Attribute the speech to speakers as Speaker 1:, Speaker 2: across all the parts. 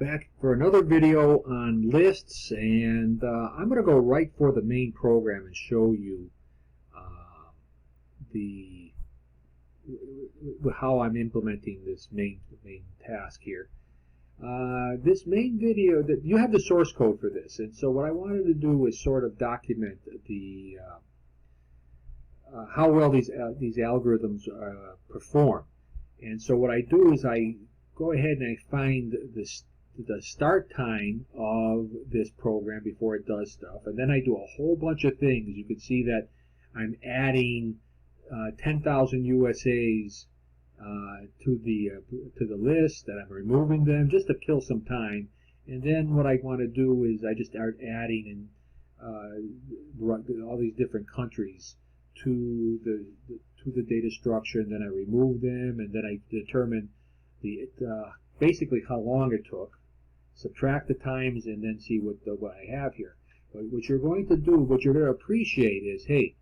Speaker 1: Back for another video on lists, and I'm going to go right for the main program and show you the how I'm implementing this main task here. This main video, that you have the source code for this, and so what I wanted to do is sort of document the how well these algorithms perform. And so what I do is I go ahead and I find the start time of this program before it does stuff, and then I do a whole bunch of things. You can see that I'm adding 10,000 USAs to the list, that I'm removing them just to kill some time. And then what I want to do is I just start adding all these different countries to the data structure, and then I remove them, and then I determine basically how long it took, subtract the times, and then see what I have here. But what you're going to do, what you're going to appreciate is, hey,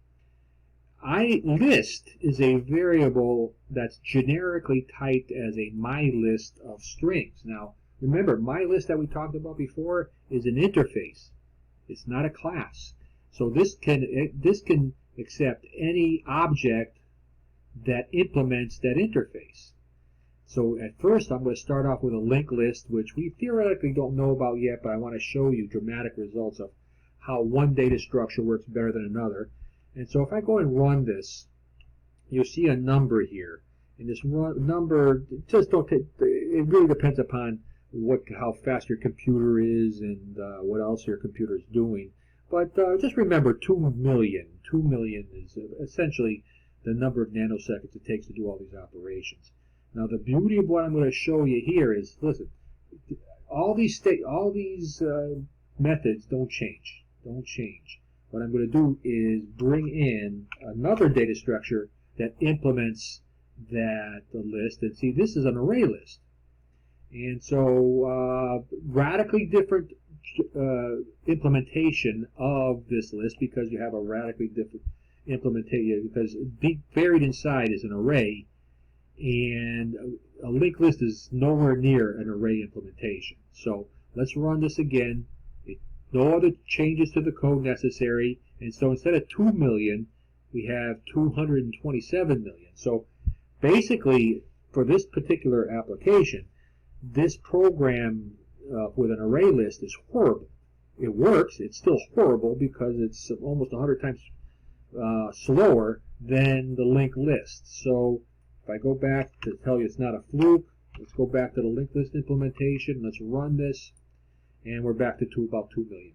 Speaker 1: MyList is a variable that's generically typed as a MyList of strings. Now, remember, MyList that we talked about before is an interface. It's not a class. So this can accept any object that implements that interface. So at first I'm going to start off with a linked list, which we theoretically don't know about yet, but I want to show you dramatic results of how one data structure works better than another. And so if I go and run this, you'll see a number here. And this number, just don't take, it really depends upon how fast your computer is and what else your computer is doing. But just remember 2 million. 2 million is essentially the number of nanoseconds it takes to do all these operations. Now the beauty of what I'm going to show you here is, listen, all these methods don't change. Don't change. What I'm going to do is bring in another data structure that implements the list. And see, this is an array list. And so radically different implementation of this list, because you have a radically different implementation, because buried inside is an array, and a linked list is nowhere near an array implementation. So let's run this again. No other changes to the code necessary, and so instead of 2 million, we have 227 million. So basically, for this particular application, this program with an array list is horrible. It works, it's still horrible because it's almost 100 times slower than the linked list. So if I go back to tell you it's not a fluke, let's go back to the linked list implementation, let's run this, and we're back to about 2 million.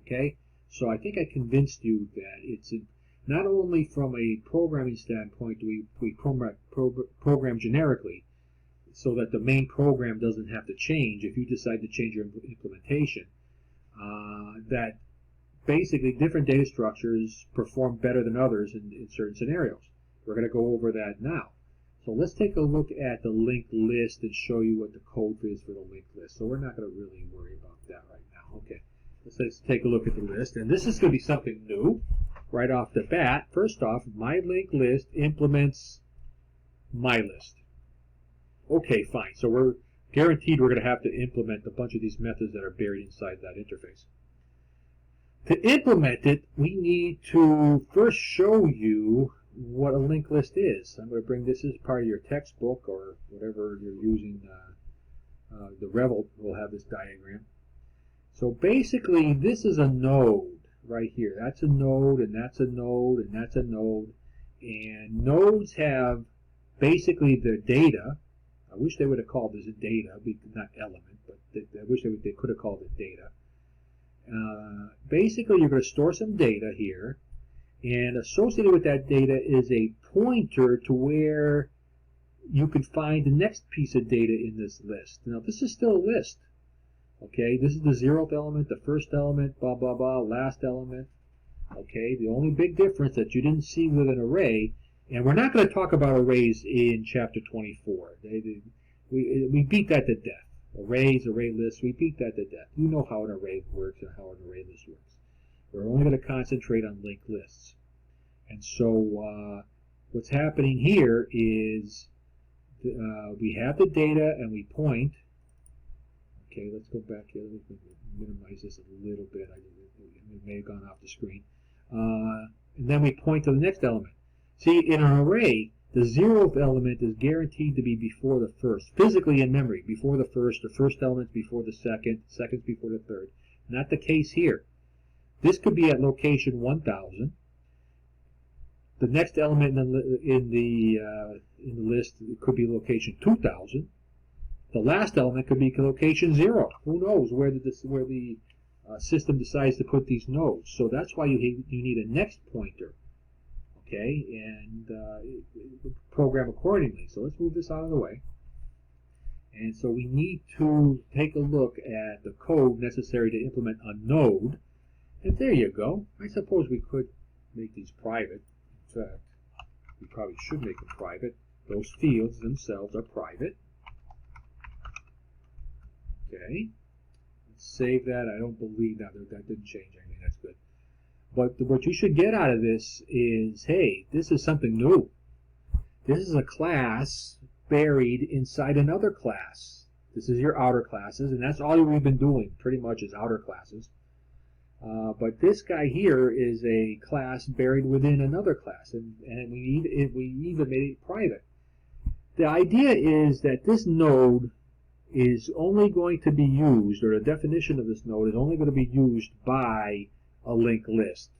Speaker 1: Okay, so I think I convinced you that it's not only from a programming standpoint do we program generically, so that the main program doesn't have to change if you decide to change your implementation, that basically different data structures perform better than others in certain scenarios. We're going to go over that now. So let's take a look at the linked list and show you what the code is for the linked list. So we're not going to really worry about that right now. Okay, let's take a look at the list. And this is going to be something new right off the bat. First off, MyLinkedList implements MyList. Okay, fine. So we're guaranteed we're going to have to implement a bunch of these methods that are buried inside that interface. To implement it, we need to first show you what a linked list is. I'm going to bring this as part of your textbook or whatever you're using. The Revel will have this diagram. So basically, this is a node right here. That's a node, and that's a node, and that's a node. And nodes have basically their data. I wish they would have called this data, not element, but I wish they could have called it data. Basically, you're going to store some data here, and associated with that data is a pointer to where you can find the next piece of data in this list. Now, this is still a list. Okay, this is the 0th element, the first element, blah, blah, blah, last element. Okay, the only big difference that you didn't see with an array, and we're not going to talk about arrays in chapter 24. We beat that to death. Arrays, array lists, we beat that to death. You know how an array works and how an array list works. We're only going to concentrate on linked lists. And so what's happening here is we have the data and we point Okay, let's go back here. Let me minimize this a little bit. I may have gone off the screen. And then we point to the next element. See, in an array, the 0th element is guaranteed to be before the first, physically in memory, before the first element before the second, seconds before the third. Not the case here. This could be at location 1000. The next element in the list could be location 2000. The last element could be location 0. Who knows where the system decides to put these nodes? So that's why you need a next pointer, okay, and program accordingly. So let's move this out of the way. And so we need to take a look at the code necessary to implement a node. And there you go. I suppose we could make these private. In fact, we probably should make them private. Those fields themselves are private. Okay. Let's save that. I don't believe that didn't change anything. That's good. But what you should get out of this is, hey, this is something new. This is a class buried inside another class. This is your outer classes, and that's all we've been doing pretty much is outer classes. But this guy here is a class buried within another class, and we even made it private. The idea is that this node is only going to be used, or the definition of this node is only going to be used by a linked list.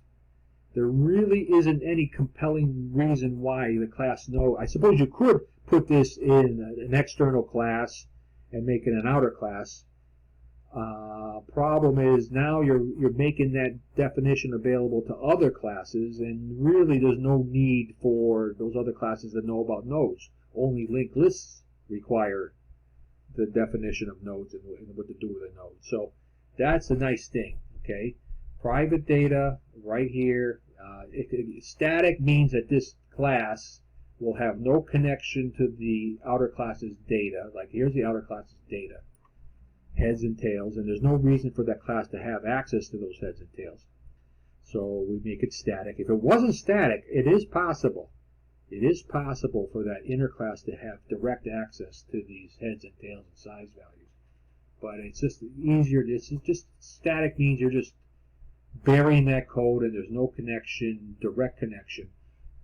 Speaker 1: There really isn't any compelling reason why the class node. I suppose you could put this in an external class and make it an outer class. Problem is now you're making that definition available to other classes, and really there's no need for those other classes to know about nodes. Only linked lists require the definition of nodes and what to do with a node. So that's a nice thing. Okay, private data right here. Static means that this class will have no connection to the outer class's data. Like here's the outer class's data, heads and tails, and there's no reason for that class to have access to those heads and tails. So we make it static. If it wasn't static, it is possible. It is possible for that inner class to have direct access to these heads and tails and size values. But it's just easier. It's just static means you're just burying that code and there's no connection, direct connection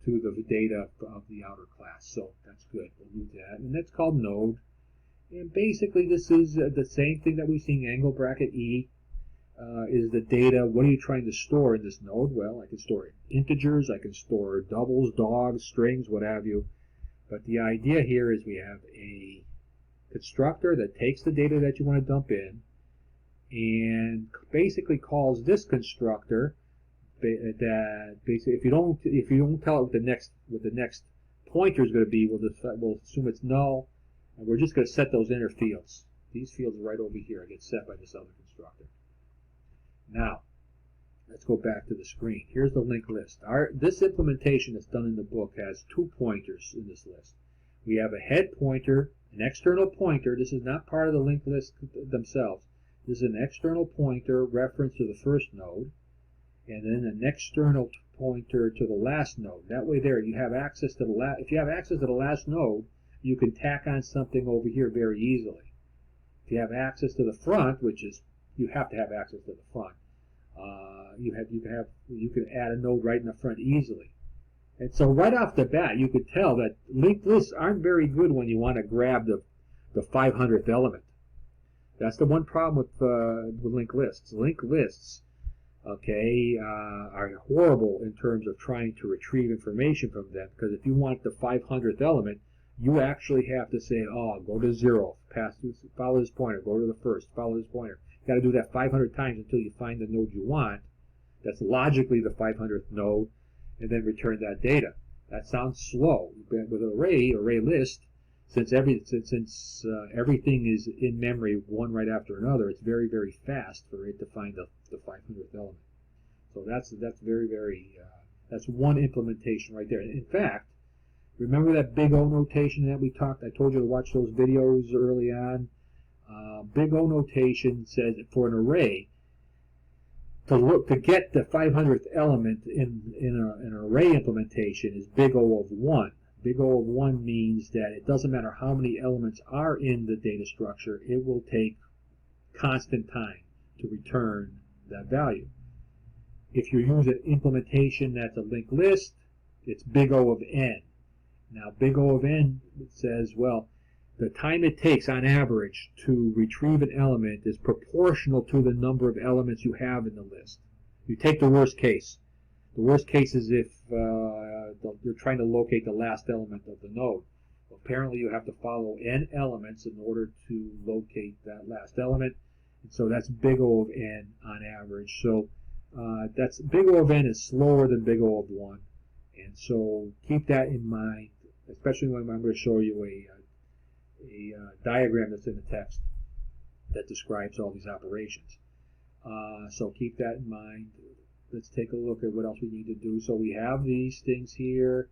Speaker 1: to the data of the outer class. So that's good. We'll move that. And that's called node. And basically this is the same thing that we've seen, angle bracket E. Is the data, what are you trying to store in this node? Well, I can store integers, I can store doubles, dogs, strings, what have you. But the idea here is we have a constructor that takes the data that you want to dump in and basically calls this constructor that basically if you don't tell it what the next pointer is going to be, we'll assume it's null, and we're just going to set those inner fields. These fields are right over here get set by this other constructor. Now, let's go back to the screen. Here's the linked list. This implementation that's done in the book has 2 pointers in this list. We have a head pointer, an external pointer. This is not part of the linked list themselves. This is an external pointer reference to the first node, and then an external pointer to the last node. That way there, you have access to the if you have access to the last node, you can tack on something over here very easily. If you have access to the front, which is you have to have access to the front. You can add a node right in the front easily. And so right off the bat, you could tell that linked lists aren't very good when you want to grab the 500th element. That's the one problem with linked lists. Linked lists, okay, are horrible in terms of trying to retrieve information from them, because if you want the 500th element, you actually have to say, oh, go to 0, follow this pointer, go to the first, follow this pointer. You got to do that 500 times until you find the node you want. That's logically the 500th node, and then return that data. That sounds slow. But with an array list, since everything is in memory one right after another, it's very, very fast for it to find the 500th element. So that's that's one implementation right there. In fact, remember that big O notation that I told you to watch those videos early on? Big O notation says for an array, to get the 500th element in an array implementation is big O of 1. Big O of 1 means that it doesn't matter how many elements are in the data structure, it will take constant time to return that value. If you use an implementation that's a linked list, it's big O of n. Now, big O of n says, well, the time it takes on average to retrieve an element is proportional to the number of elements you have in the list. You take the worst case. The worst case is if you're trying to locate the last element of the node. Apparently, you have to follow n elements in order to locate that last element. And so that's big O of n on average. So that's big O of n is slower than big O of 1. And so keep that in mind, especially when I'm going to show you a diagram that's in the text that describes all these operations. So keep that in mind. Let's take a look at what else we need to do. So we have these things here.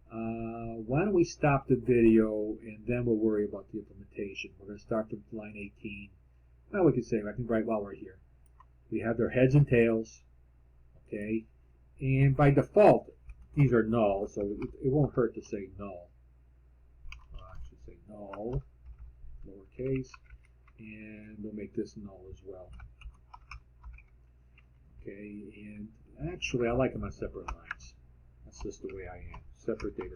Speaker 1: Why don't we stop the video and then we'll worry about the implementation. We're going to start from line 18. Well, we can say, I think right while we're here. We have their heads and tails. Okay. And by default, these are null, so it won't hurt to say null. I should say null, lowercase, and we'll make this null as well. Okay, and actually I like them on separate lines. That's just the way I am. Separate data,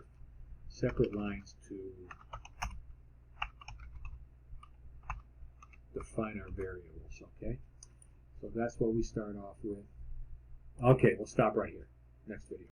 Speaker 1: separate lines to define our variables, okay? So that's what we start off with. Okay, we'll stop right here. Next video.